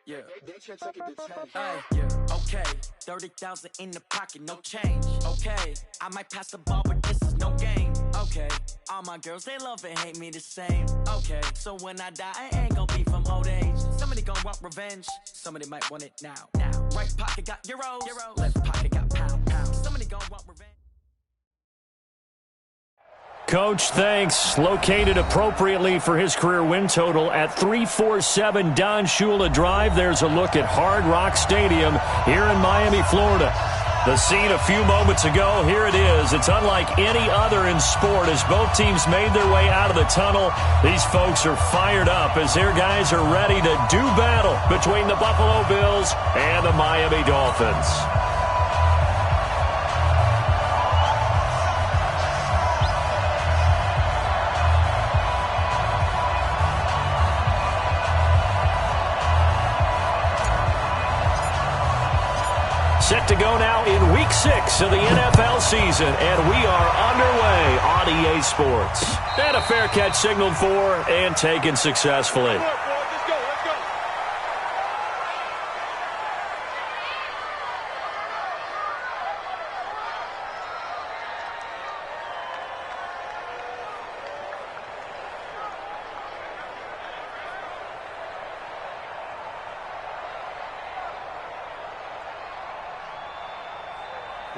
Yeah. Yeah. Okay. 30,000 in the pocket, no change. Okay. I might pass the ball, but this is no game. Okay. All my girls, they love and hate me the same. Okay. So when I die, I ain't gonna be from old age. Somebody gonna want revenge. Somebody might want it now. Right pocket got euros. Left pocket got pounds. Somebody gonna want revenge. Coach, thanks. Located appropriately for his career win total at 347 Don Shula Drive. There's a look at Hard Rock Stadium here in Miami, Florida. The scene a few moments ago, here it is. It's unlike any other in sport as both teams made their way out of the tunnel. These folks are fired up as their guys are ready to do battle between the Buffalo Bills and the Miami Dolphins. Set to go now in Week 6 of the NFL season, and we are underway on EA Sports. And a fair catch signaled for and taken successfully.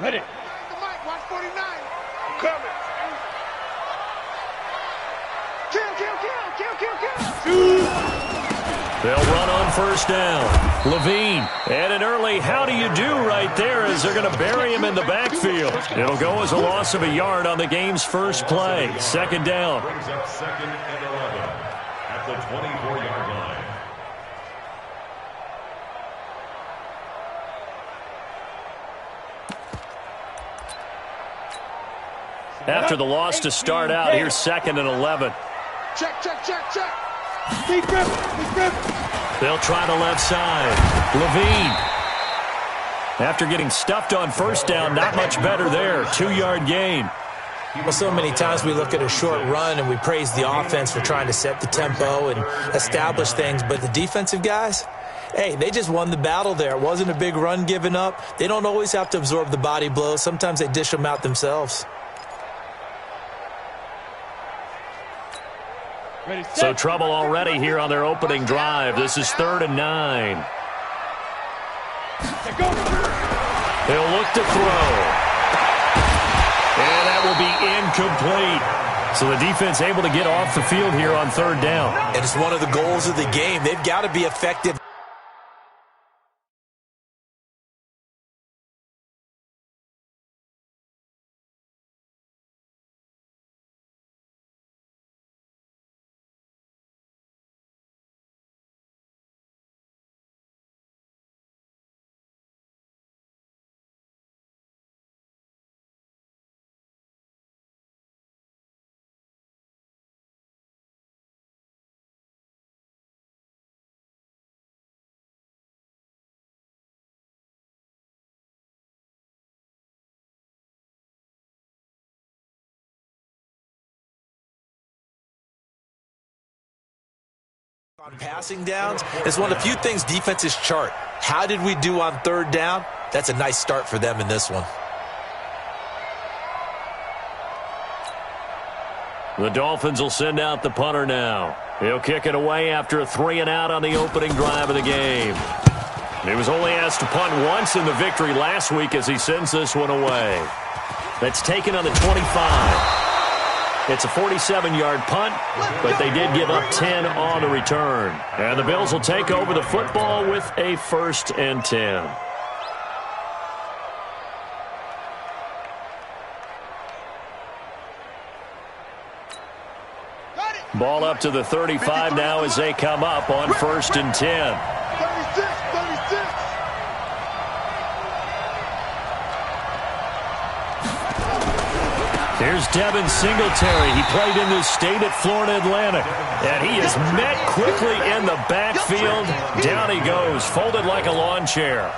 Ready. The mic, watch 49. I'm coming. Kill. They'll run on first down. Levine. And an early how do you do right there as they're going to bury him in the backfield. It'll go as a loss of a yard on the game's first play. Second down. Brings up 2nd and 11 at the 24-yard line. After the loss to start out, here's 2nd and 11. Check. Deep grip. They'll try the left side. Levine. After getting stuffed on first down, not much better there. 2-yard gain. Well, so many times we look at a short run and we praise the offense for trying to set the tempo and establish things, but the defensive guys, hey, they just won the battle there. It wasn't a big run given up. They don't always have to absorb the body blows. Sometimes they dish them out themselves. So trouble already here on their opening drive. This is 3rd and 9. He'll look to throw. And that will be incomplete. So the defense able to get off the field here on 3rd down. And it's one of the goals of the game. They've got to be effective. On passing downs, it's one of the few things defenses chart. How did we do on 3rd down? That's a nice start for them in this one. The Dolphins will send out the punter now. He'll kick it away after a 3-and-out on the opening drive of the game. He was only asked to punt once in the victory last week as he sends this one away. That's taken on the 25. It's a 47-yard punt, but they did give up 10 on the return. And the Bills will take over the football with a 1st and 10. Ball up to the 35 now as they come up on 1st and 10. 36. Here's Devin Singletary. He played in this state at Florida Atlantic. And he is met quickly in the backfield. Down he goes, folded like a lawn chair.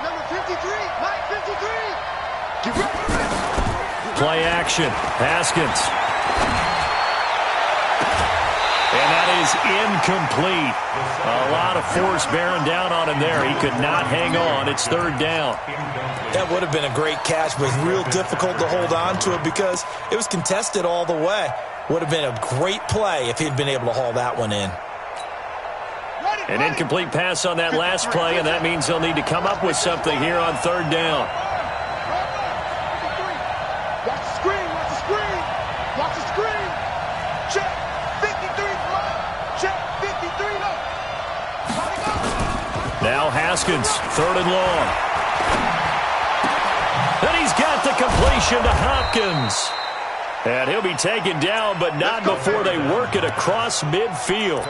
Number 53. Play action. Haskins. And that is incomplete. A lot of force bearing down on him there. He could not hang on. It's third down. That would have been a great catch, but real difficult to hold on to it because it was contested all the way. Would have been a great play if he'd been able to haul that one in. An incomplete pass on that last play, and that means they'll need to come up with something here on third down. Watch the screen, watch the screen. Watch the screen. Check. 53 left. Check. 53 left. Now Haskins, third and long. And he's got the completion to Hopkins. And he'll be taken down, but not before they work it across midfield.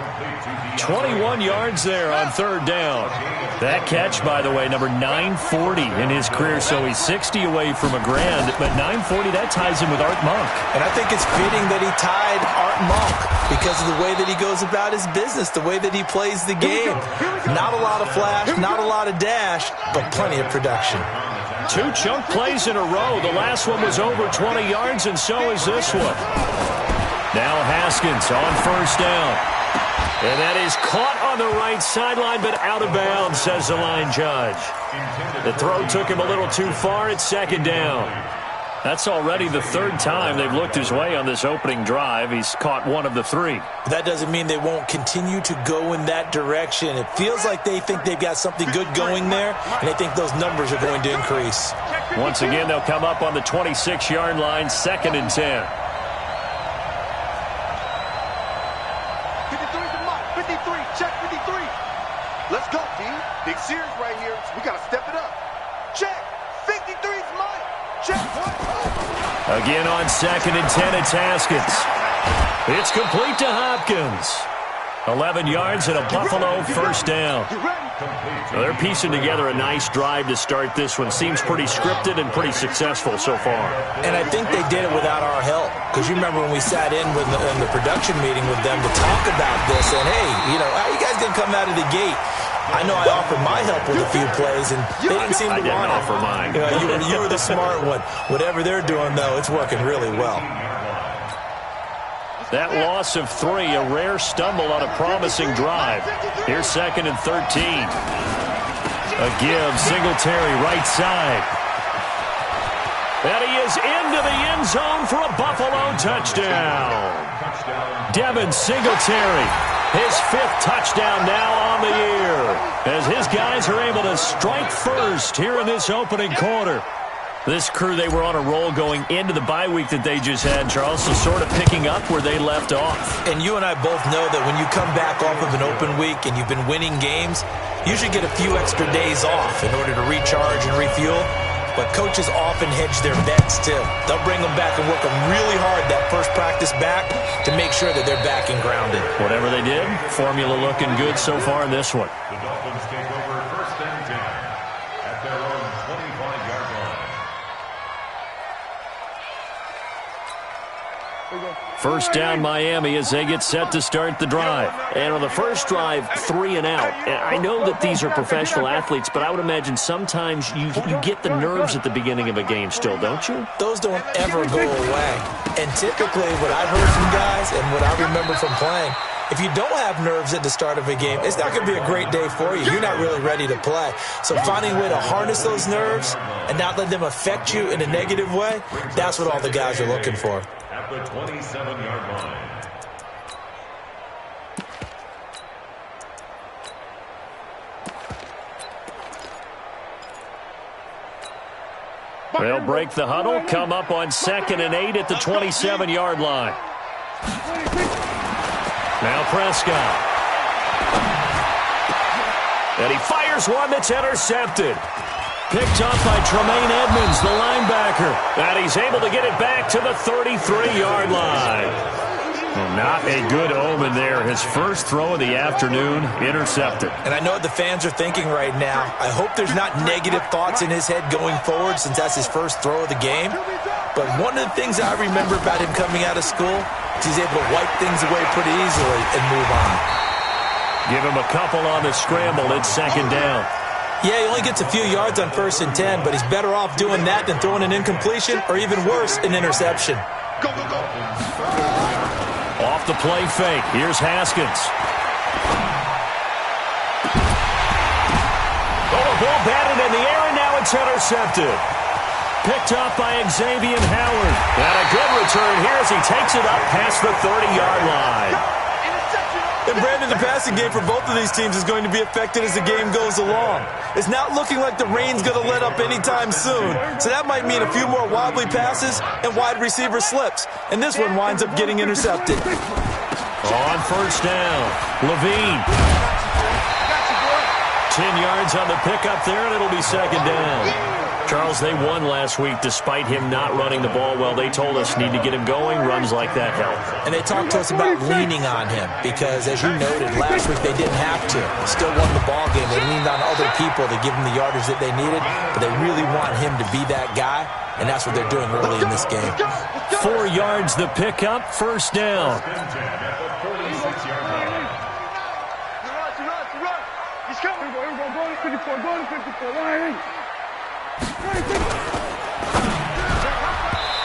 21 yards there on third down. That catch, by the way, number 940 in his career, so he's 60 away from a grand, but 940, that ties him with Art Monk. And I think it's fitting that he tied Art Monk because of the way that he goes about his business, the way that he plays the game. Not a lot of flash, not a lot of dash, but plenty of production. 2 chunk plays in a row. The last one was over 20 yards, and so is this one. Now Haskins on first down. And that is caught on the right sideline, but out of bounds, says the line judge. The throw took him a little too far. It's second down. That's already the third time they've looked his way on this opening drive. He's caught one of the 3. That doesn't mean they won't continue to go in that direction. It feels like they think they've got something good going there, and they think those numbers are going to increase. Once again, they'll come up on the 26-yard line, 2nd and 10. 53 to Mike. 53. Check 53. Let's go, D. Big series right here. We got to step it up. Check. 53's Mike. Check. Again on 2nd and 10, it's Haskins. It's complete to Hopkins. 11 yards and a Buffalo first down. Well, they're piecing together a nice drive to start this one. Seems pretty scripted and pretty successful so far. And I think they did it without our help. Because you remember when we sat in the production meeting with them to talk about this, and hey, how you guys going to come out of the gate? I know I offered my help with a few plays, and they didn't seem to want it. I didn't offer mine. You were the smart one. Whatever they're doing, though, it's working really well. That loss of 3, a rare stumble on a promising drive. Here's 2nd and 13. A give, Singletary, right side. And he is into the end zone for a Buffalo touchdown. Devin Singletary, his 5th touchdown now on the year, as his guys are able to strike first here in this opening quarter. This crew, they were on a roll going into the bye week that they just had, Charles, so sort of picking up where they left off. And you and I both know that when you come back off of an open week and you've been winning games, you should get a few extra days off in order to recharge and refuel. But coaches often hedge their bets, too. They'll bring them back and work them really hard that first practice back to make sure that they're back and grounded. Whatever they did, formula looking good so far in this one. The Dolphins take over 1st and 10 at their own 25-yard line. First down Miami as they get set to start the drive. And on the first drive, 3 and out. And I know that these are professional athletes, but I would imagine sometimes you get the nerves at the beginning of a game still, don't you? Those don't ever go away. And typically what I've heard from guys and what I remember from playing, if you don't have nerves at the start of a game, it's not going to be a great day for you. You're not really ready to play. So finding a way to harness those nerves and not let them affect you in a negative way, that's what all the guys are looking for. At the 27-yard line. They'll break the huddle, come up on 2nd and 8 at the 27-yard line. Now Prescott. And he fires one that's intercepted. Picked up by Tremaine Edmonds, the linebacker. And he's able to get it back to the 33-yard line. Well, not a good omen there. His first throw of the afternoon, intercepted. And I know what the fans are thinking right now. I hope there's not negative thoughts in his head going forward since that's his first throw of the game. But one of the things I remember about him coming out of school is he's able to wipe things away pretty easily and move on. Give him a couple on the scramble. It's 2nd down. Yeah, he only gets a few yards on 1st and 10, but he's better off doing that than throwing an incompletion or even worse, an interception. Go, go, go. Off the play fake. Here's Haskins. Oh, a ball batted in the air, and now it's intercepted. Picked up by Xavier Howard. And a good return here as he takes it up past the 30-yard line. And Brandon, the passing game for both of these teams is going to be affected as the game goes along. It's not looking like the rain's going to let up anytime soon. So that might mean a few more wobbly passes and wide receiver slips. And this one winds up getting intercepted. On first down, Levine. 10 yards on the pickup there, and it'll be second down. Charles, they won last week despite him not running the ball well. They told us need to get him going. Runs like that help. And they talked to us about leaning on him because, as you noted, last week they didn't have to. They still won the ball game. They leaned on other people to give them the yardage that they needed, but they really want him to be that guy, and that's what they're doing early in this game. 4 yards the pickup, first down. He's coming. Go to 54. Go to 54.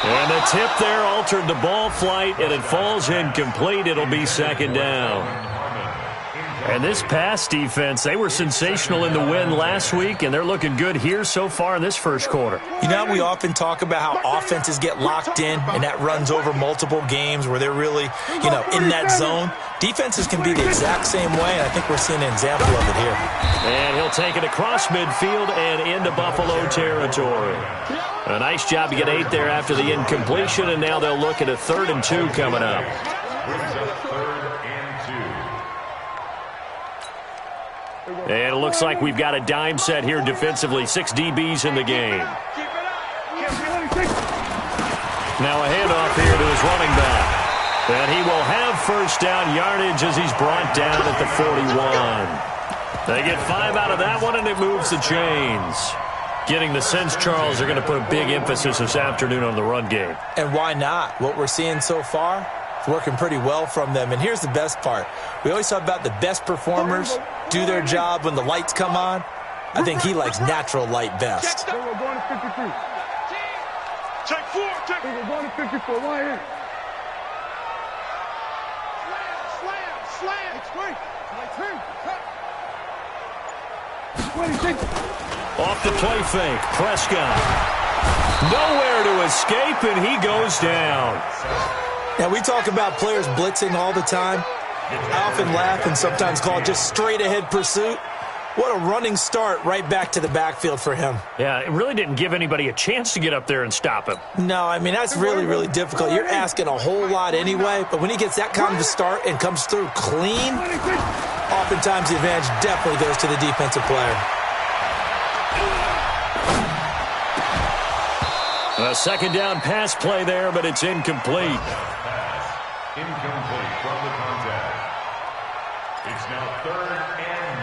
And the tip there altered the ball flight, and it falls incomplete. It'll be second down. And this pass defense, they were sensational in the win last week, and they're looking good here so far in this first quarter. You know, we often talk about how offenses get locked in, and that runs over multiple games where they're really, in that zone. Defenses can be the exact same way, and I think we're seeing an example of it here. And he'll take it across midfield and into Buffalo territory. A nice job to get 8 there after the incompletion, and now they'll look at a 3rd and 2 coming up. And it looks like we've got a dime set here defensively. 6 DBs in the game. Now a handoff here to his running back. And he will have first down yardage as he's brought down at the 41. They get 5 out of that one, and it moves the chains. Getting the sense, Charles, they're going to put a big emphasis this afternoon on the run game. And why not? What we're seeing so far, it's working pretty well from them. And here's the best part. We always talk about the best performers do their job when the lights come on. I think he likes natural light best. We're going to 53. Check 4. We're going to 54. Right here. Slam. Explain. Off the play fake, Prescott. Nowhere to escape, and he goes down. Now, we talk about players blitzing all the time. I often laugh and sometimes call it just straight-ahead pursuit. What a running start right back to the backfield for him. Yeah, it really didn't give anybody a chance to get up there and stop him. No, I mean, that's really, really difficult. You're asking a whole lot anyway, but when he gets that kind of a start and comes through clean, oftentimes the advantage definitely goes to the defensive player. A second down pass play there, but it's incomplete. Incomplete from the contact. It's now 3rd and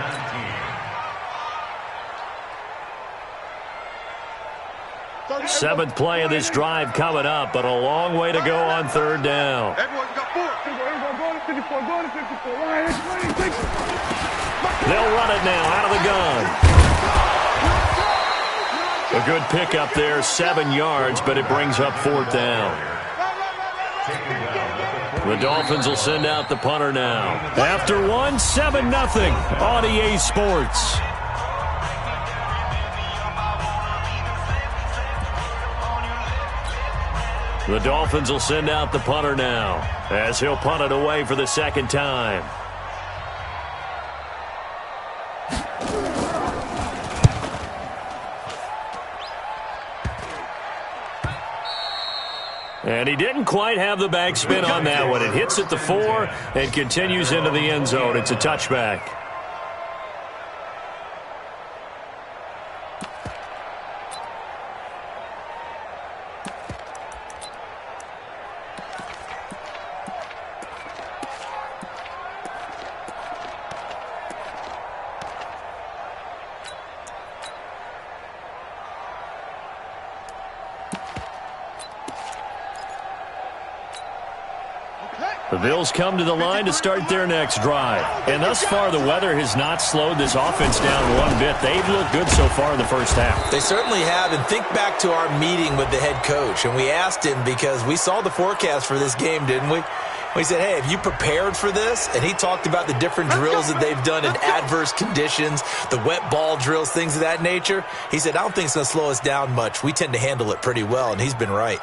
19. 7th play of this drive coming up, but a long way to go on 3rd down. Everyone's got 4. Go to 54. Go to 54. Right here. They'll run it now out of the gun. A good pickup there, 7 yards, but it brings up 4th down. The Dolphins will send out the punter now. After 1, 7-0 on EA Sports. The Dolphins will send out the punter now as he'll punt it away for the second time. And he didn't quite have the backspin on that one. It hits at the 4 and continues into the end zone. It's a touchback. The Bills come to the line to start their next drive. And thus far, the weather has not slowed this offense down one bit. They've looked good so far in the first half. They certainly have. And think back to our meeting with the head coach. And we asked him because we saw the forecast for this game, didn't we? He said, hey, have you prepared for this? And he talked about the different drills that they've done in adverse conditions, the wet ball drills, things of that nature. He said, I don't think it's going to slow us down much. We tend to handle it pretty well, and he's been right.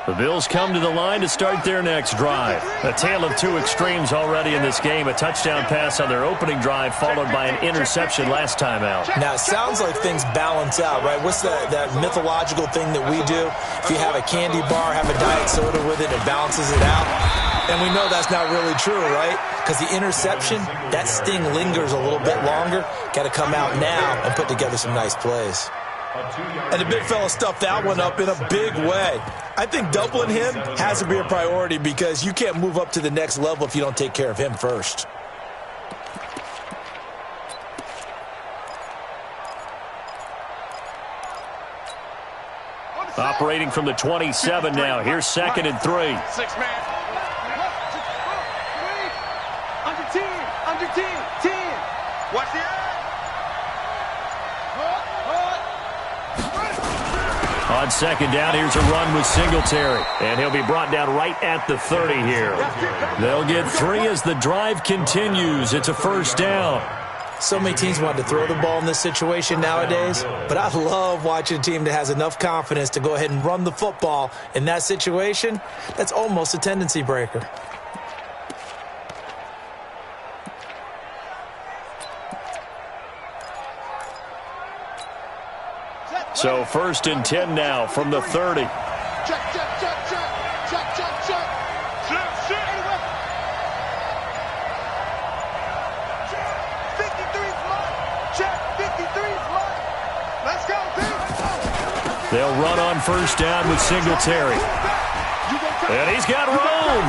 The Bills come to the line to start their next drive. A tale of two extremes already in this game. A touchdown pass on their opening drive followed by an interception last time out. Now, it sounds like things balance out, right? What's that mythological thing that we do? If you have a candy bar, have a diet soda with it, it balances it out. And we know that's not really true, right? Because the interception, that sting lingers a little bit longer. Got to come out now and put together some nice plays. And the big fella stuffed that one up in a big way. I think doubling him has to be a priority because you can't move up to the next level if you don't take care of him first. Operating from the 27 now. Here's 2nd and 3. 6 man. Under 10. Watch the eye. On 2nd down, here's a run with Singletary. And he'll be brought down right at the 30 here. They'll get 3 as the drive continues. It's a 1st down. So many teams want to throw the ball in this situation nowadays, but I love watching a team that has enough confidence to go ahead and run the football in that situation. That's almost a tendency breaker. So 1st and 10 now from the 30. Check. Let's go, They'll run on 1st down with Singletary. And he's got room.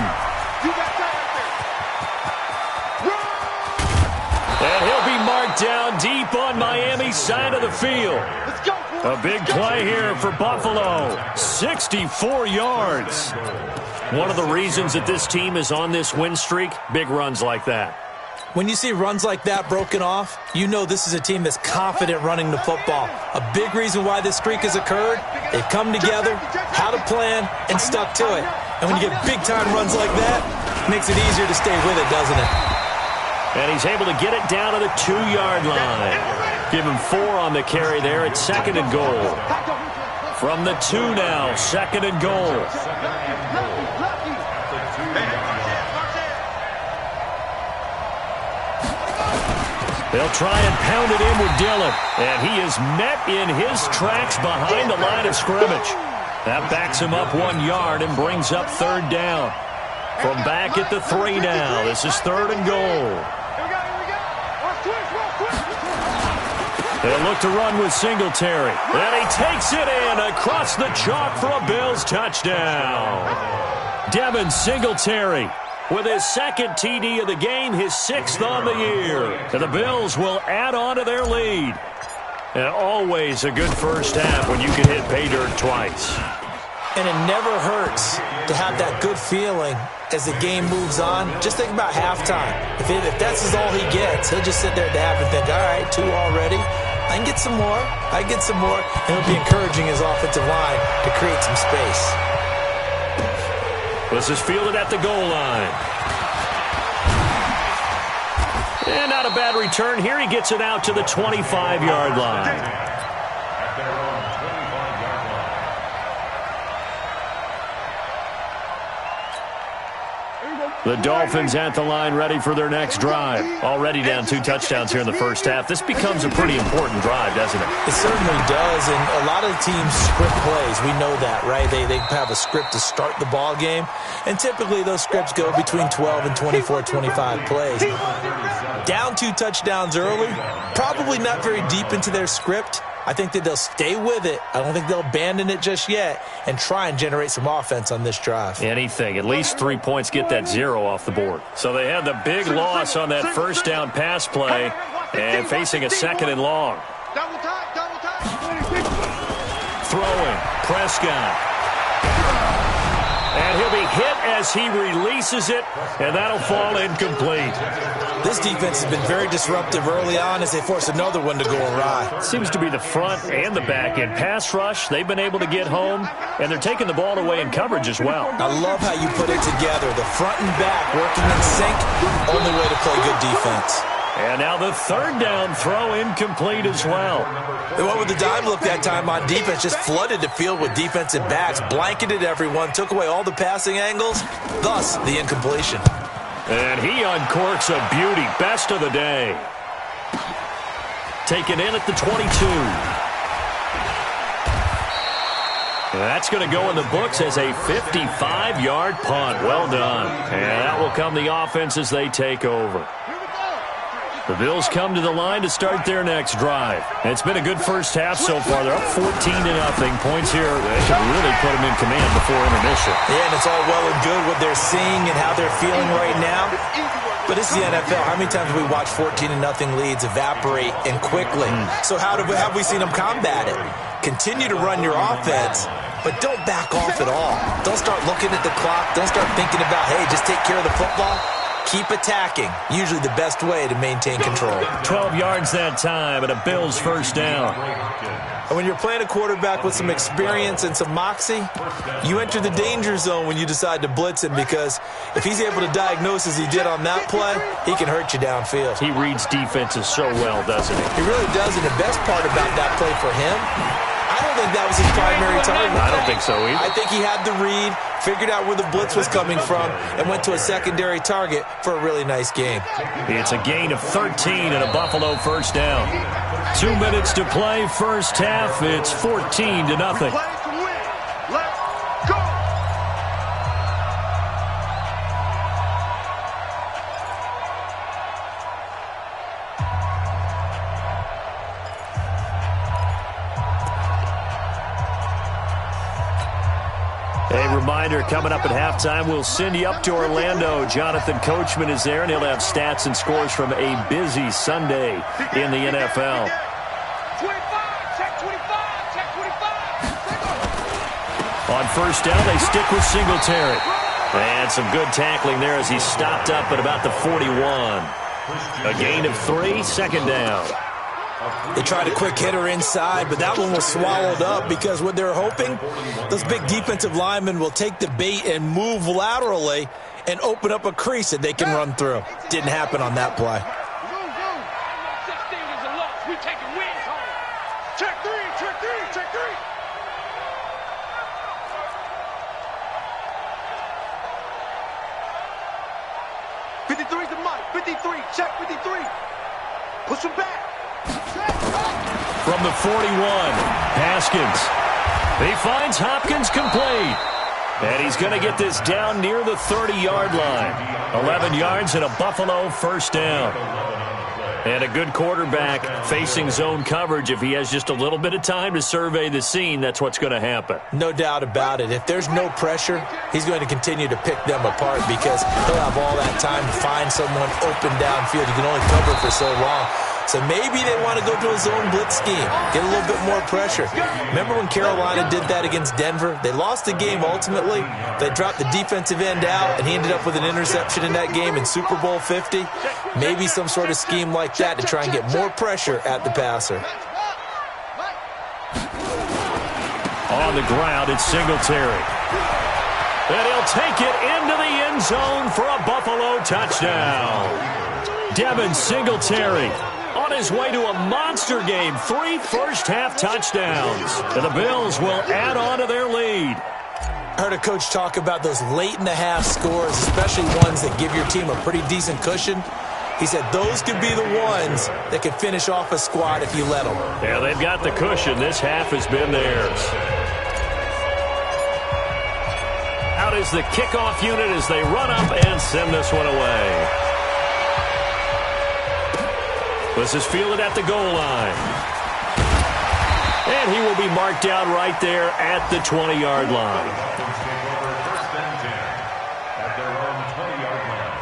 And he'll be marked down deep on Miami's side of the field. A big play here for Buffalo. 64 yards. One of the reasons that this team is on this win streak, big runs like that. When you see runs like that broken off, you know this is a team that's confident running the football. A big reason why this streak has occurred, they've come together, had a plan, and stuck to it. And when you get big-time runs like that, it makes it easier to stay with it, doesn't it? And he's able to get it down to the 2-yard line. Give him 4 on the carry there at 2nd and goal. From the 2 now, 2nd and goal. They'll try and pound it in with Dillon. And he is met in his tracks behind the line of scrimmage. That backs him up 1 yard and brings up 3rd down. From back at the 3 now, this is 3rd and goal. They'll look to run with Singletary. And he takes it in across the chalk for a Bills touchdown. Devin Singletary with his 2nd TD of the game, his 6th on the year. And the Bills will add on to their lead. And always a good first half when you can hit pay dirt twice. And it never hurts to have that good feeling as the game moves on. Just think about halftime. If that's all he gets, he'll just sit there at the half and think, all right, 2 already. I can get some more. And it'll be encouraging his offensive line to create some space. This is fielded at the goal line. And not a bad return here. He gets it out to the 25-yard line. The Dolphins at the line ready for their next drive. Already down 2 touchdowns here in the first half. This becomes a pretty important drive, doesn't it? It certainly does, and a lot of teams script plays. We know that, right? They have a script to start the ball game, and typically those scripts go between 12 and 24, 25 plays. Down 2 touchdowns early, probably not very deep into their script. I think that they'll stay with it. I don't think they'll abandon it just yet and try and generate some offense on this drive. Anything. At least 3 points, get that 0 off the board. So they had the big loss on that 1st down pass play and facing a 2nd and long. Double time. Throwing. Prescott. And he'll be hit as he releases it, and that'll fall incomplete. This defense has been very disruptive early on as they force another one to go awry. Seems to be the front and the back end. Pass rush, they've been able to get home, and they're taking the ball away in coverage as well. I love how you put it together. The front and back working in sync, only way to play good defense. And now the third down throw incomplete as well. They went with the dime look that time on defense, just flooded the field with defensive backs, blanketed everyone, took away all the passing angles, thus the incompletion. And he uncorks a beauty, best of the day. Taken in at the 22. That's going to go in the books as a 55-yard punt. Well done. And that will come the offense as they take over. The Bills come to the line to start their next drive. And it's been a good first half so far. They're up 14-0. Points here, they should really put them in command before intermission. Yeah, and it's all well and good what they're seeing and how they're feeling right now. But it's the NFL. How many times have we watched 14-0 leads evaporate and quickly? So how have we seen them combat it? Continue to run your offense, but don't back off at all. Don't start looking at the clock. Don't start thinking about, hey, just take care of the football. Keep attacking. Usually the best way to maintain control. 12 yards that time and a Bills first down. And when you're playing a quarterback with some experience and some moxie, you enter the danger zone when you decide to blitz him, because if he's able to diagnose as he did on that play, he can hurt you downfield. He reads defenses so well, doesn't he? He really does, and the best part about that play for him, I don't think that was his primary target. I don't think so either. I think he had the read, figured out where the blitz was coming from, and went to a secondary target for a really nice game. It's a gain of 13 and a Buffalo first down. 2 minutes to play first half. It's 14-0. A reminder, coming up at halftime, we'll send you up to Orlando. Jonathan Coachman is there, and he'll have stats and scores from a busy Sunday in the NFL. 25, check 25, check 25. On first down, they stick with Singletary. And some good tackling there as he stopped up at about the 41. A gain of 3, second down. They tried a quick hitter inside, but that one was swallowed up because what they're hoping, those big defensive linemen will take the bait and move laterally and open up a crease that they can run through. Didn't happen on that play. We taking wins home. Check 3, check 3, check 3. The Mike, 53, check 53. Push him back. From the 41, Haskins. He finds Hopkins complete. And he's going to get this down near the 30-yard line. 11 yards and a Buffalo first down. And a good quarterback facing zone coverage. If he has just a little bit of time to survey the scene, that's what's going to happen. No doubt about it. If there's no pressure, he's going to continue to pick them apart because he'll have all that time to find someone open downfield. You can only cover for so long. So maybe they want to go to a zone blitz scheme, get a little bit more pressure. Remember when Carolina did that against Denver? They lost the game ultimately. They dropped the defensive end out, and he ended up with an interception in that game in Super Bowl 50. Maybe some sort of scheme like that to try and get more pressure at the passer. On the ground, it's Singletary. And he'll take it into the end zone for a Buffalo touchdown. Devin Singletary on his way to a monster game. 3 first-half touchdowns. And the Bills will add on to their lead. I heard a coach talk about those late-in-the-half scores, especially ones that give your team a pretty decent cushion. He said those could be the ones that could finish off a squad if you let them. Yeah, they've got the cushion. This half has been theirs. Out is the kickoff unit as they run up and send this one away. This is fielded at the goal line. And he will be marked down right there at the 20-yard line. At their own 20-yard line.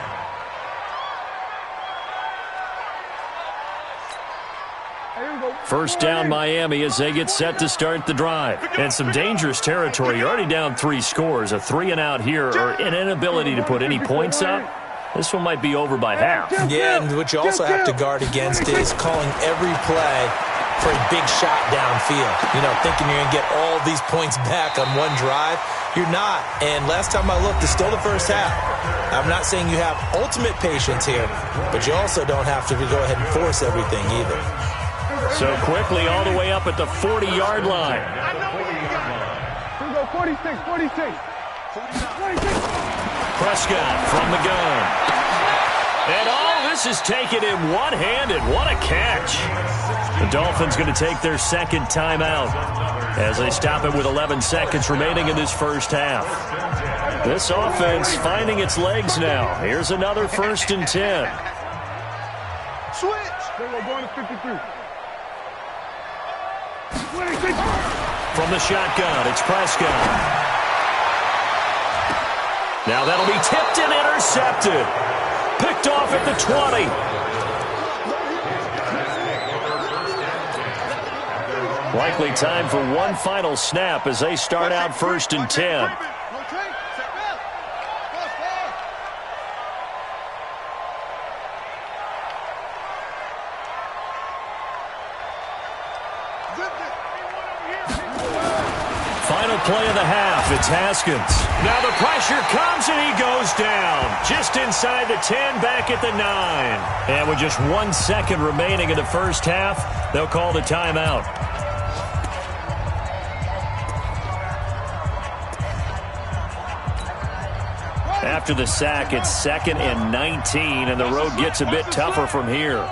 Hey, First down Miami as they get set to start the drive. And some dangerous territory. You're already down 3 scores. A 3-and-out here or an inability to put any points up. This one might be over by half. Yeah, and what you also have to guard against is calling every play for a big shot downfield. You know, thinking you're going to get all these points back on one drive. You're not. And last time I looked, it's still the first half. I'm not saying you have ultimate patience here, but you also don't have to go ahead and force everything either. So quickly all the way up at the 40-yard line. Here we go, 46. Prescott from the gun. And all this is taken in one-handed. What a catch. The Dolphins going to take their second timeout as they stop it with 11 seconds remaining in this first half. This offense finding its legs now. Here's another 1st and 10. Switch. We're going to 53. From the shotgun, it's Prescott. Now that'll be tipped and intercepted. Picked off at the 20. Likely time for one final snap as they start out 1st and 10. Final play of the half. It's Haskins. Now the pressure comes and he goes down. Just inside the 10, back at the 9. And with just 1 second remaining in the first half, they'll call the timeout. After the sack, it's 2nd and 19, and the road gets a bit tougher from here.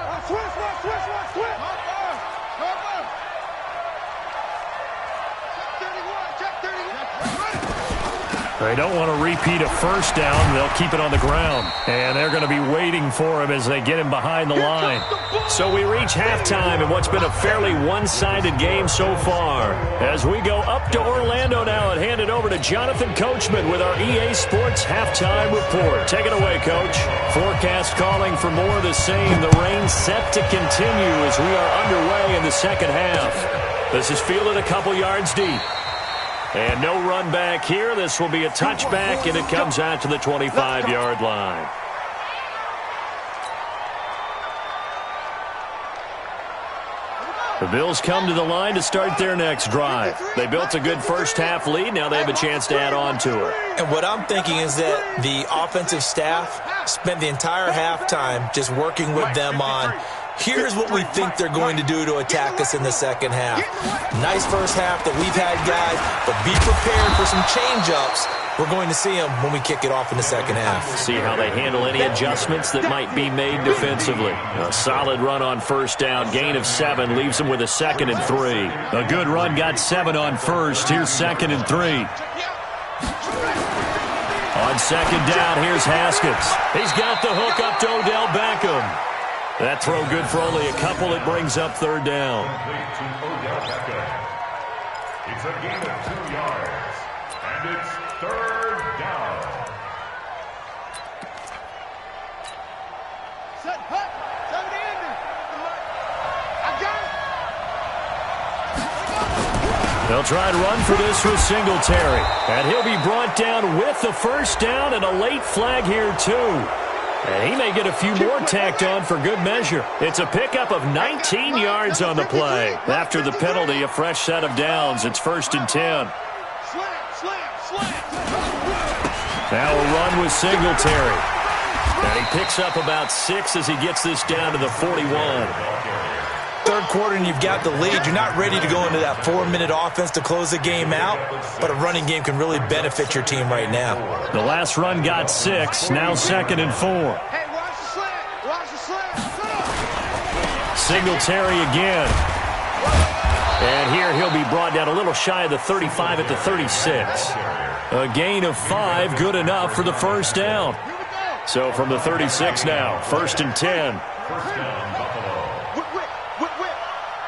They don't want to repeat a first down. They'll keep it on the ground. And they're going to be waiting for him as they get him behind the line. So we reach halftime in what's been a fairly one-sided game so far. As we go up to Orlando now and hand it over to Jonathan Coachman with our EA Sports Halftime Report. Take it away, Coach. Forecast calling for more of the same. The rain set to continue as we are underway in the second half. This is fielded a couple yards deep. And no run back here. This will be a touchback, and it comes out to the 25-yard line. The Bills come to the line to start their next drive. They built a good first-half lead. Now they have a chance to add on to it. And what I'm thinking is that the offensive staff spent the entire halftime just working with them on here's what we think they're going to do to attack us in the second half. Nice first half that we've had, guys, but be prepared for some change-ups. We're going to see them when we kick it off in the second half. See how they handle any adjustments that might be made defensively. A solid run on first down. Gain of 7 leaves them with a 2nd and 3. A good run got 7 on first. Here's 2nd and 3. On second down, here's Haskins. He's got the hook up to Odell Beckham. That throw good for only a couple. It brings up 3rd down. It's a gain of 2 yards, and it's 3rd down. Set, hut, 70 ender. I got it. They'll try and run for this with Singletary. And he'll be brought down with the first down and a late flag here, too. And he may get a few more tacked on for good measure. It's a pickup of 19 yards on the play. After the penalty, a fresh set of downs. It's 1st and 10. Now a run with Singletary. And he picks up about 6 as he gets this down to the 41. Third quarter and you've got the lead. You're not ready to go into that 4-minute offense to close the game out, but a running game can really benefit your team right now. The last run got 6, now 2nd and 4. Hey, watch the slant. Watch the slant. Singletary again. And here he'll be brought down a little shy of the 35 at the 36. A gain of 5, good enough for the first down. So from the 36 now, 1st and 10. First down, Buffalo. Whip.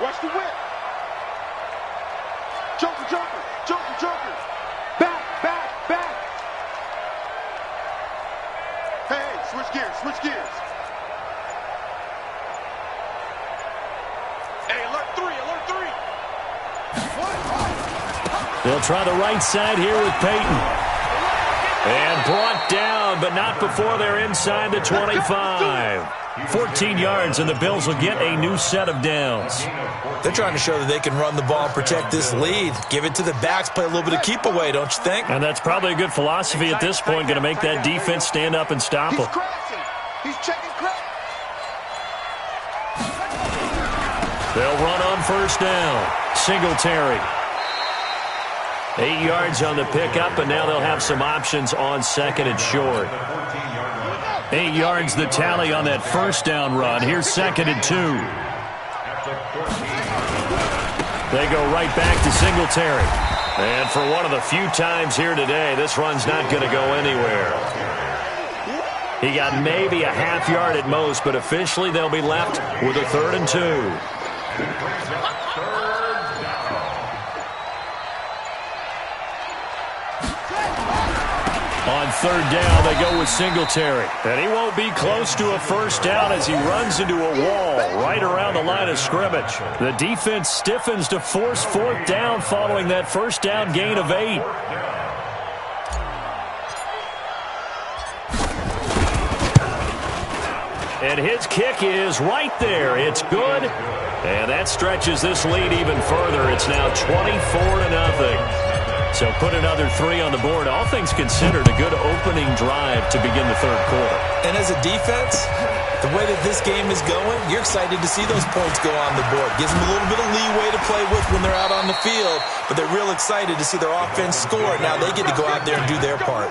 Watch the whip. Joker. Back. Hey, switch gears. Hey, alert. They'll try the right side here with Peyton. And brought down, but not before they're inside the 25. 14 yards, and the Bills will get a new set of downs. They're trying to show that they can run the ball and protect this lead. Give it to the backs, play a little bit of keep away, don't you think? And that's probably a good philosophy at this point, going to make that defense stand up and stop them. He's checking crack. They'll run on first down. Singletary. 8 yards on the pickup, and now they'll have some options on second and short. 8 yards the tally on that first down run. Here's second and 2. They go right back to Singletary. And for one of the few times here today, this run's not going to go anywhere. He got maybe a half yard at most, but officially they'll be left with a 3rd and 2. On third down, they go with Singletary. And he won't be close to a first down as he runs into a wall right around the line of scrimmage. The defense stiffens to force 4th down following that first down gain of 8. And his kick is right there. It's good. And that stretches this lead even further. It's now 24-0. So put another 3 on the board. All things considered, a good opening drive to begin the third quarter. And as a defense, the way that this game is going, you're excited to see those points go on the board. Gives them a little bit of leeway to play with when they're out on the field, but they're real excited to see their offense score. Now they get to go out there and do their part.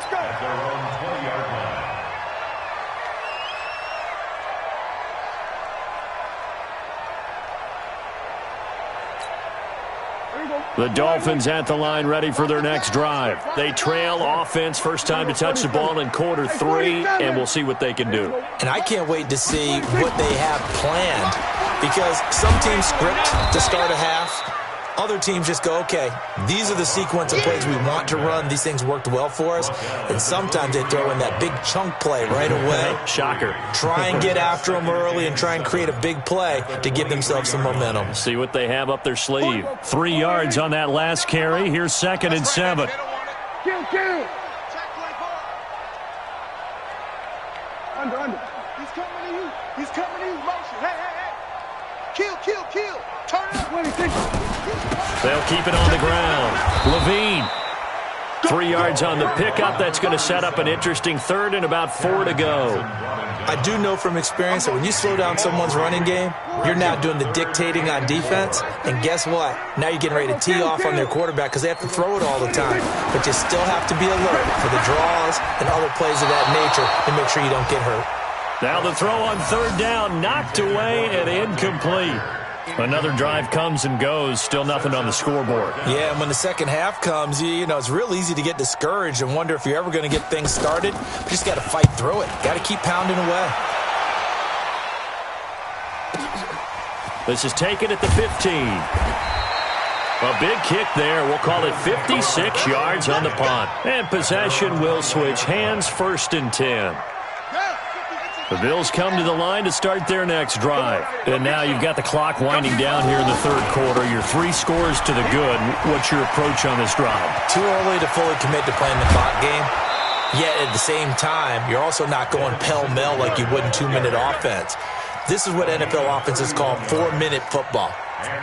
The Dolphins at the line, ready for their next drive. They trail offense, first time to touch the ball in quarter 3, and we'll see what they can do. And I can't wait to see what they have planned, because some teams script to start a half. Other teams just go, okay, these are the sequence of plays we want to run. These things worked well for us. And sometimes they throw in that big chunk play right away. Shocker. Try and get after them early and try and create a big play to give themselves some momentum. See what they have up their sleeve. 3 yards on that last carry. Here's second and 7. Kill. Under. He's coming to you. Motion. Hey. Kill. Turn it up. 26. They'll keep it on the ground. Levine. 3 yards on the pickup. That's going to set up an interesting third and about 4 to go. I do know from experience that when you slow down someone's running game, you're now doing the dictating on defense. And guess what? Now you're getting ready to tee off on their quarterback because they have to throw it all the time. But you still have to be alert for the draws and other plays of that nature to make sure you don't get hurt. Now the throw on third down, knocked away and incomplete. Another drive comes and goes, still nothing on the scoreboard. Yeah, and when the second half comes, you know, it's real easy to get discouraged and wonder if you're ever going to get things started. You just got to fight through it. Got to keep pounding away. This is taken at the 15. A big kick there. We'll call it 56 yards on the punt. And possession will switch hands, 1st and 10. The Bills come to the line to start their next drive. And now you've got the clock winding down here in the third quarter. Your 3 scores to the good. What's your approach on this drive? Too early to fully commit to playing the clock game. Yet at the same time, you're also not going pell-mell like you would in 2-minute offense. This is what NFL offenses call 4-minute football.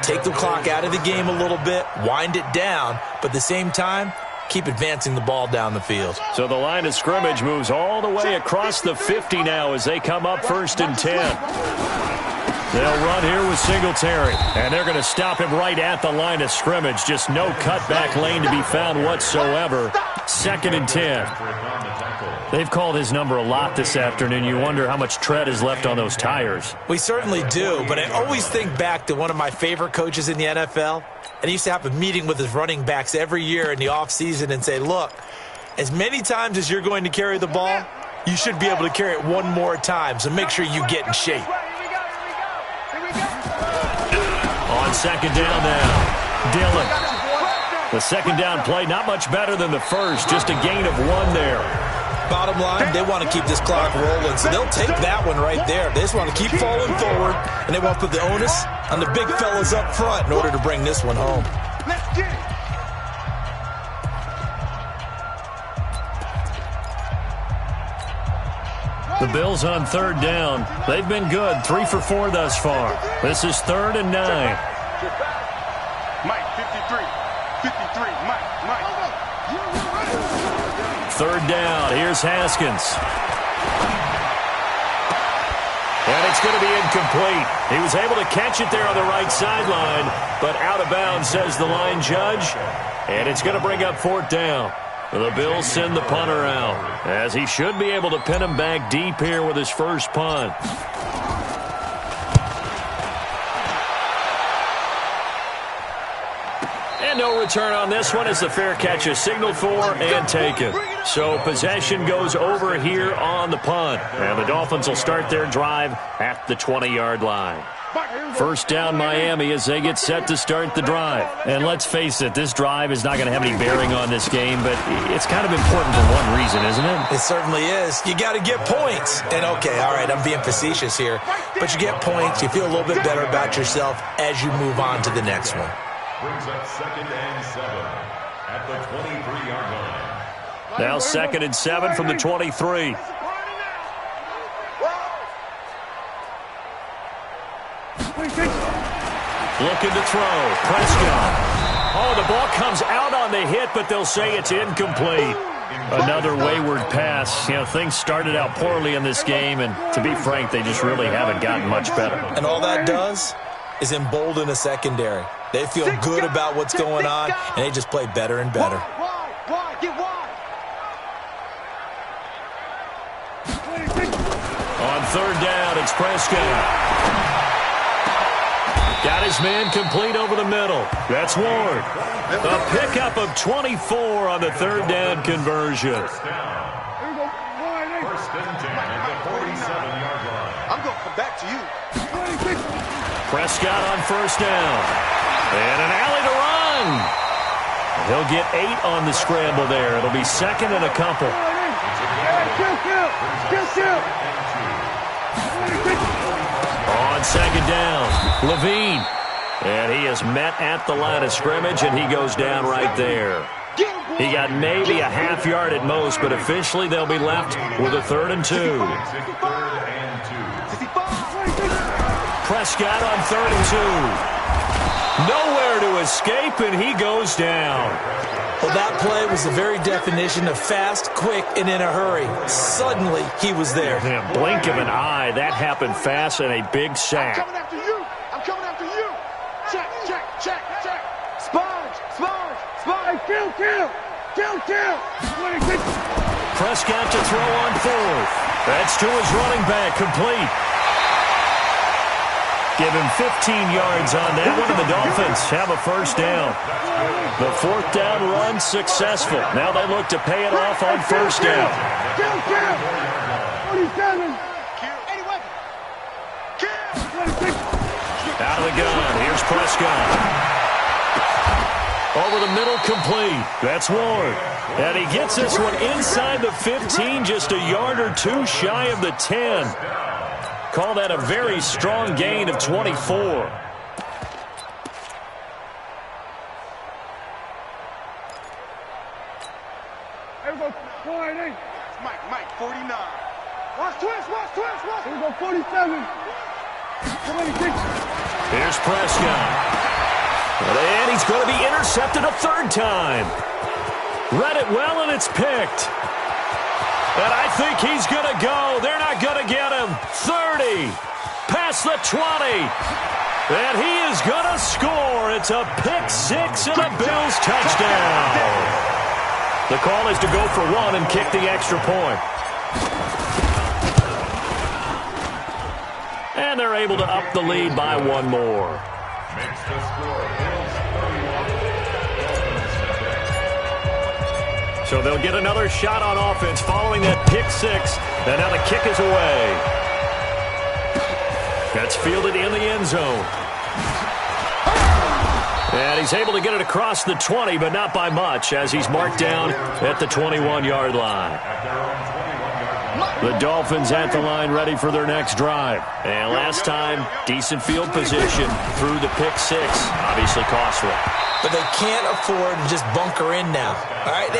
Take the clock out of the game a little bit, wind it down, but at the same time, keep advancing the ball down the field. So the line of scrimmage moves all the way across the 50 now as they come up 1st and 10. They'll run here with Singletary, and they're going to stop him right at the line of scrimmage. Just no cutback lane to be found whatsoever. 2nd and 10. They've called his number a lot this afternoon. You wonder how much tread is left on those tires. We certainly do, but I always think back to one of my favorite coaches in the NFL. And he used to have a meeting with his running backs every year in the offseason and say, look, as many times as you're going to carry the ball, you should be able to carry it one more time, so make sure you get in shape. On second down now, Dillon. The second down play, not much better than the first, just a gain of 1 there. Bottom line, they want to keep this clock rolling, so they'll take that one right there. They just want to keep falling forward, and they want to put the onus on the big fellas up front in order to bring this one home. Let's get it. The Bills on third down. They've been good, 3 for 4 thus far. This is 3rd and 9. Mike, 53. 53, Mike. 3rd down. Here's Haskins. And it's going to be incomplete. He was able to catch it there on the right sideline, but out of bounds, says the line judge. And it's going to bring up 4th down. The Bills send the punter out, as he should be able to pin him back deep here with his first punt. And no return on this one as the fair catch is signaled for and taken. So possession goes over here on the punt. And the Dolphins will start their drive at the 20-yard line. First down Miami as they get set to start the drive. And let's face it, this drive is not going to have any bearing on this game, but it's kind of important for one reason, isn't it? It certainly is. You got to get points. And okay, all right, I'm being facetious here, but you get points, you feel a little bit better about yourself as you move on to the next one. Brings up 2nd and 7 at the 23-yard line. Now 2nd and 7 from the 23. Looking to throw. Prescott. Oh, the ball comes out on the hit, but they'll say it's incomplete. Another wayward pass. You know, things started out poorly in this game, and to be frank, they just really haven't gotten much better. And all that does is embolden a secondary. They feel good about what's going on, and they just play better and better. On 3rd down, it's Prescott. Got his man complete over the middle. That's Ward. A pickup of 24 on the 3rd down conversion. First and 10 at the 47-yard line. I'm going to come back to you. Prescott on 1st down. And an alley to run. He'll get 8 on the scramble there. It'll be 2nd and a couple. On 2nd down, Levine. And he is met at the line of scrimmage, and he goes down right there. He got maybe a half yard at most, but officially they'll be left with a 3rd and 2. Prescott on 3rd and 2. Nowhere to escape, and he goes down. Well, that play was the very definition of fast, quick, and in a hurry. Suddenly, he was there. In a blink of an eye, that happened fast and a big sack. I'm coming after you. I'm coming after you. Check. Sponge. Hey, kill. Prescott to throw on 4th. That's to his running back, complete. Give him 15 yards on that one, and the Dolphins have a 1st down. The 4th down run successful. Now they look to pay it off on 1st down. Kill. 47. Out of the gun. Here's Prescott. Over the middle, complete. That's Ward. And he gets this one inside the 15, just a yard or 2 shy of the 10. Call that a very strong gain of 24. Mike, 49. Watch twist. Here we go, 47. Here's Prescott. And he's going to be intercepted a 3rd time. Read it well, and it's picked. And I think he's going to go. They're not going to get him. 30. Past the 20. And he is going to score. It's a pick 6 and a Bills touchdown. The call is to go for 1 and kick the extra point. And they're able to up the lead by 1 more. Makes the score Bills 31. So they'll get another shot on offense following that pick 6. And now the kick is away. That's fielded in the end zone. And he's able to get it across the 20, but not by much, as he's marked down at the 21-yard line. At their own 21-yard line. The Dolphins at the line ready for their next drive. And last time, decent field position through the pick six. Obviously costly. But they can't afford to just bunker in now. All right,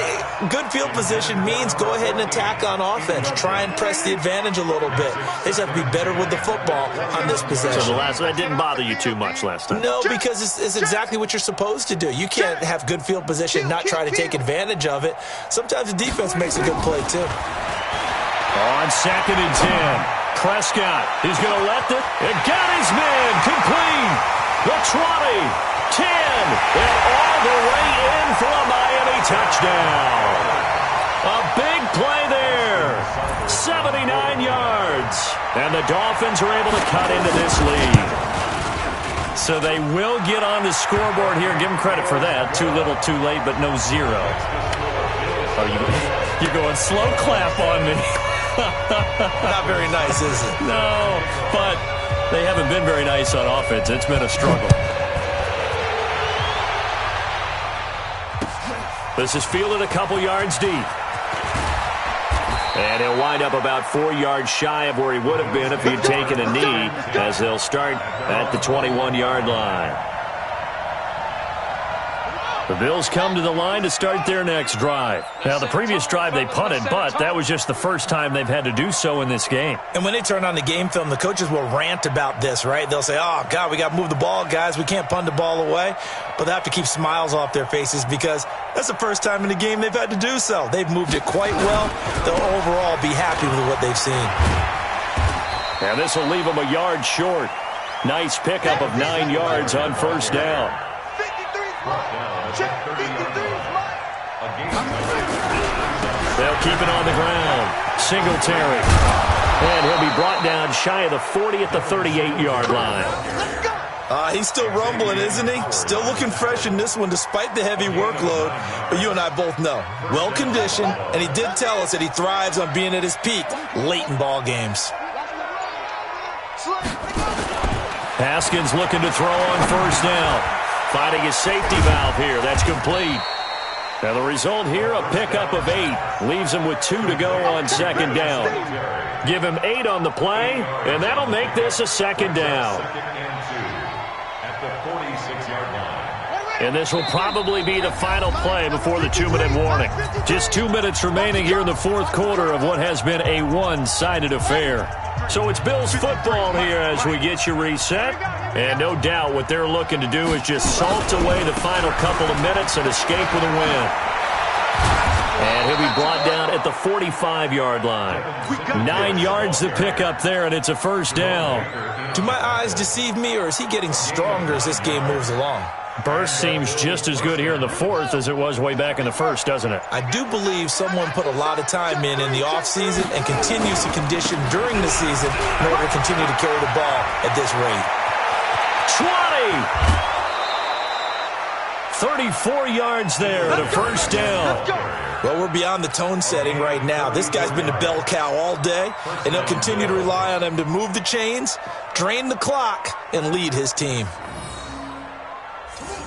good field position means go ahead and attack on offense. Try and press the advantage a little bit. They just have to be better with the football on this possession. So that didn't bother you too much last time? No, because it's exactly what you're supposed to do. You can't have good field position and not try to take advantage of it. Sometimes the defense makes a good play, too. On 2nd and 10, Prescott, he's going to let it. And got his man complete. The 20, 10, and all the way in for a Miami touchdown. A big play there. 79 yards. And the Dolphins are able to cut into this lead. So they will get on the scoreboard here. Give them credit for that. Too little, too late, but no zero. Oh, you're going slow clap on me. Not very nice, is it? No, but they haven't been very nice on offense. It's been a struggle. This is fielded a couple yards deep. And he'll wind up about 4 yards shy of where he would have been if he'd taken a knee, as they'll start at the 21-yard line. The Bills come to the line to start their next drive. Now, the previous drive they punted, but that was just the first time they've had to do so in this game. And when they turn on the game film, the coaches will rant about this, right? They'll say, oh, God, we got to move the ball, guys. We can't punt the ball away. But they have to keep smiles off their faces because that's the first time in the game they've had to do so. They've moved it quite well. They'll overall be happy with what they've seen. And this will leave them a yard short. Nice pickup of 9 yards on first down. They'll keep it on the ground. Singletary. And he'll be brought down shy of the 40 at the 38-yard line. He's still rumbling, isn't he? Still looking fresh in this one despite the heavy workload. But you and I both know, well-conditioned, and he did tell us that he thrives on being at his peak late in ball games. Haskins looking to throw on first down. Finding his safety valve here. That's complete. Now the result here, a pickup of 8. Leaves him with 2 to go on second down. Give him 8 on the play, and that'll make this a second down. And this will probably be the final play before the 2-minute warning. Just 2 minutes remaining here in the fourth quarter of what has been a one-sided affair. So it's Bills football here as we get you reset. And no doubt what they're looking to do is just salt away the final couple of minutes and escape with a win. And he'll be brought down at the 45-yard line. 9 yards to pick up there, and it's a first down. Do my eyes deceive me, or is he getting stronger as this game moves along? Burst seems just as good here in the fourth as it was way back in the first, doesn't it? I do believe someone put a lot of time in the offseason and continues to condition during the season in order to continue to carry the ball at this rate. 20! 34 yards there at a first down. Well, we're beyond the tone setting right now. This guy's been the bell cow all day, and they'll continue to rely on him to move the chains, drain the clock, and lead his team.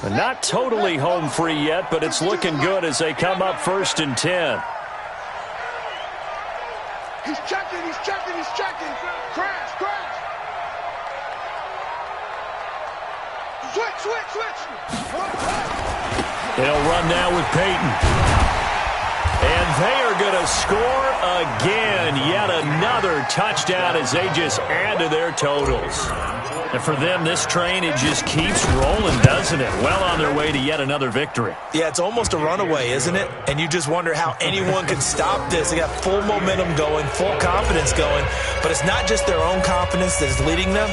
Not totally home free yet, but it's looking good as they come up 1st and 10. He's checking, he's checking, he's checking. Crash, crash. Switch. They'll run now with Peyton. And they are going to score again. Yet another touchdown as they just add to their totals. And for them, this train, it just keeps rolling, doesn't it? Well on their way to yet another victory. Yeah, it's almost a runaway, isn't it? And you just wonder how anyone can stop this. They got full momentum going, full confidence going. But it's not just their own confidence that is leading them.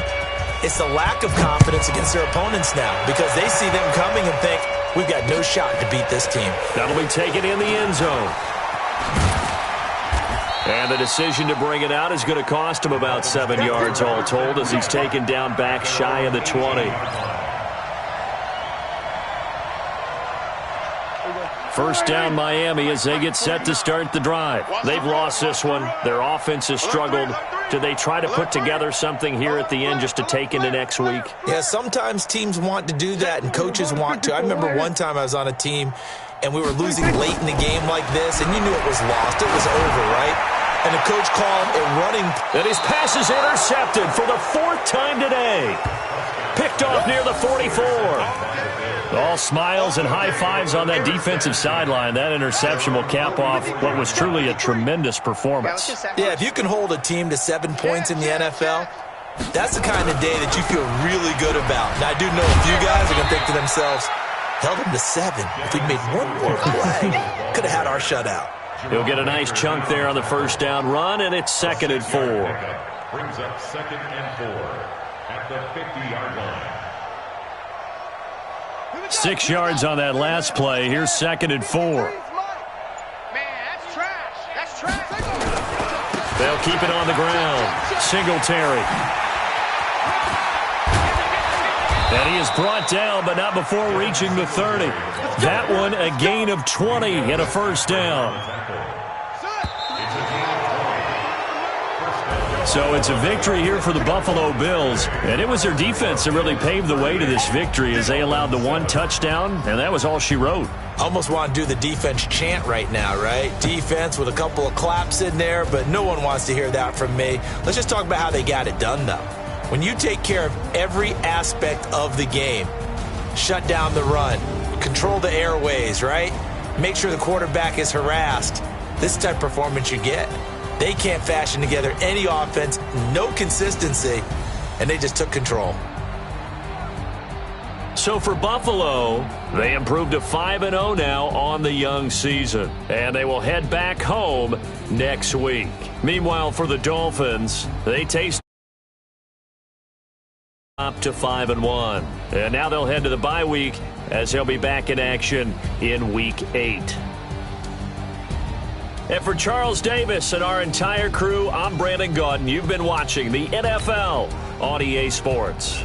It's the lack of confidence against their opponents now because they see them coming and think, we've got no shot to beat this team. That'll be taken in the end zone. And the decision to bring it out is going to cost him about 7 yards all told as he's taken down back shy of the 20. First down Miami as they get set to start the drive. They've lost this one. Their offense has struggled. Do they try to put together something here at the end just to take into next week? Yeah, sometimes teams want to do that and coaches want to. I remember one time I was on a team and we were losing late in the game like this, and you knew it was lost. It was over, right? and the coach called a running. And his pass is intercepted for the 4th time today. Picked off near the 44. All smiles and high fives on that defensive sideline. That interception will cap off what was truly a tremendous performance. Yeah, if you can hold a team to 7 points in the NFL, that's the kind of day that you feel really good about. Now, I do know a few guys are going to think to themselves, held him to 7. If we made one more play, could have had our shutout. He'll get a nice chunk there on the first down run, and it's 2nd and 4. Brings up 2nd and 4 at the 50-yard line. 6 yards on that last play. Here's 2nd and 4. Man, that's trash. That's trash. They'll keep it on the ground. Singletary. And he is brought down, but not before reaching the 30. That one, a gain of 20 and a first down. So it's a victory here for the Buffalo Bills, and it was their defense that really paved the way to this victory as they allowed the 1 touchdown, and that was all she wrote. Almost want to do the defense chant right now, right? Defense with a couple of claps in there, but no one wants to hear that from me. Let's just talk about how they got it done, though. When you take care of every aspect of the game, shut down the run, control the airways, right? Make sure the quarterback is harassed. This type of performance you get. They can't fashion together any offense, no consistency, and they just took control. So for Buffalo, they improved to 5-0 now on the young season, and they will head back home next week. Meanwhile, for the Dolphins, they taste up to 5-1, and now they'll head to the bye week as they'll be back in action in Week 8. And for Charles Davis and our entire crew, I'm Brandon Gaudin. You've been watching the NFL on EA Sports.